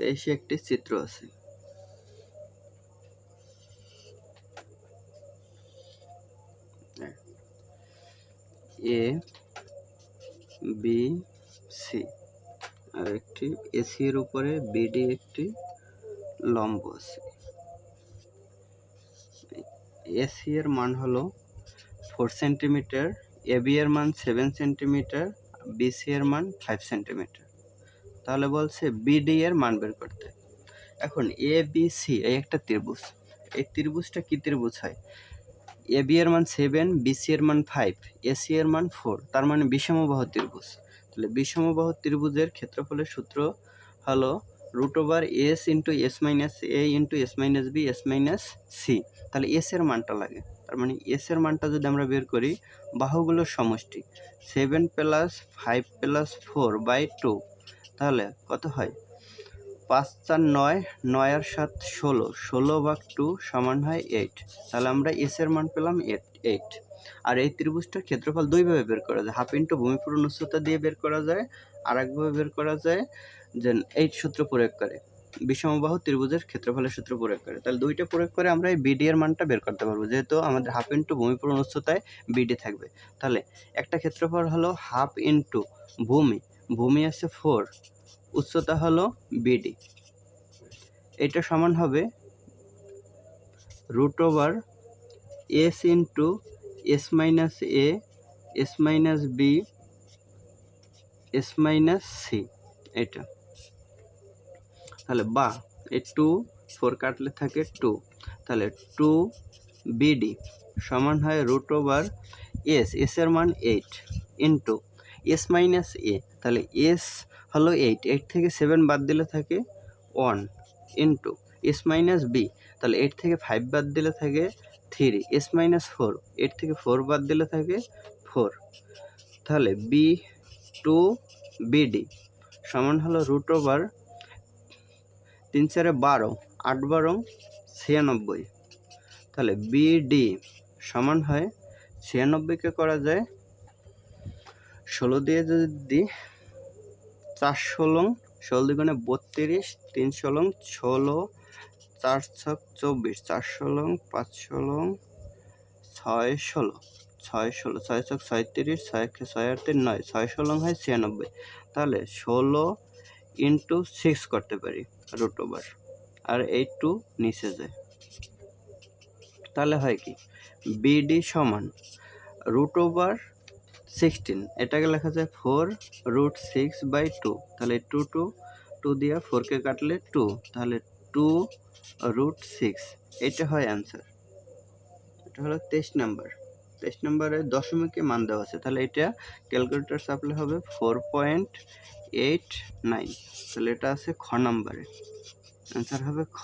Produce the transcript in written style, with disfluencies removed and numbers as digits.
23 একটি চিত্র আছে। এ বি সি আর একটি এসি এর উপরে বিডি একটি লম্ব আছে। এসি এর মান হলো 4 সেন্টিমিটার, এবি এর মান 7 সেন্টিমিটার, বিসি এর মান 5 সেন্টিমিটার। তাহলে বলছে বিডি এর মান বের করতে। এখন এ বি সি এই একটা ত্রিভুজ, এই ত্রিভুজটা কি ত্রিভুজ হয়? এবি এর মান 7, বিসি এর মান 5, এসি এর মান 4, তার মানে বিষমবাহু ত্রিভুজ। তাহলে বিষমবাহু ত্রিভুজের ক্ষেত্রফলের সূত্র হলো √s into S minus A into S minus B S minus C. তাহলে এস এর মানটা লাগে, তার মানে এস এর মানটা যদি আমরা বের করি, বাহুগুলোর সমষ্টি 7 প্লাস 5 প্লাস 4/2, তাহলে কত হয়? 5 4 9, 9 আর 7 16, 16/2 সমান হয় 8। তাহলে আমরা এস এর মান পেলাম 8। আর এই ত্রিভুজটার ক্ষেত্রফল দুইভাবে বের করা যায়, হাফ ইন্টু ভূমিপূরণ উচ্চতা দিয়ে বের করা যায়, আর একভাবে বের করা যায় যে এই সূত্র প্রয়োগ করে, বিষমবাহু ত্রিভুজের ক্ষেত্রফলের সূত্র প্রয়োগ করে। তাহলে দুইটা প্রয়োগ করে আমরা এই বিডি এর মানটা বের করতে পারবো, যেহেতু আমাদের হাফ ইন্টু ভূমিপূরণ উচ্চতায় বিডি থাকবে। তাহলে একটা ক্ষেত্রফল হলো হাফ ইন্টু ভূমি আছে 4, উচ্চতা হলো বিডি, এটা সমান হবে √s into S minus A S minus B S minus C, এটা। তাহলে বা এই 2 4 কাটলে থাকে 2, তাহলে 2 বিডি সমান হয় √s, এস এর মান 8 ইন্টু এস মাইনাস এ, তাহলে এস হলো 8 থেকে 7 বাদ দিলে থাকে 1 ইন্টু এস মাইনাস বি, তাহলে 8 থেকে 5 বাদ দিলে থাকে 3, এস মাইনাস 4, 8 থেকে 4 বাদ দিলে থাকে 4। তাহলে বি 2 বিডি সমান হলো √3 4 12, 8 12 96। তাহলে বিডি সমান হয় 96কে করা যায় 16 দিয়ে যদি দিই, 4 16, 16 দুগুণে 32, 3 16 16, 4 6 24, 4 16 5 16 6 16, 6 16, 6 6 36, 6 6 8 9, 6 16 হয় 96। তাহলে 16 ইন্টু 6 করতে পারি √, আর এই 2 নিচে যায়। তাহলে হয় কি, বিডি সমান √16, এটাকে লেখা যায় 4√6/2। তাহলে 2 দিয়ে 4কে কাটলে 2, তাহলে 2√6, এটা হয় অ্যান্সার। এটা হলো 23 নাম্বার। 23 নম্বরে দশমিকে মান দেওয়া আছে, তাহলে এটা ক্যালকুলেটর চাপলে হবে 4.89। তাহলে এটা আছে খ নাম্বারে, অ্যান্সার হবে খ।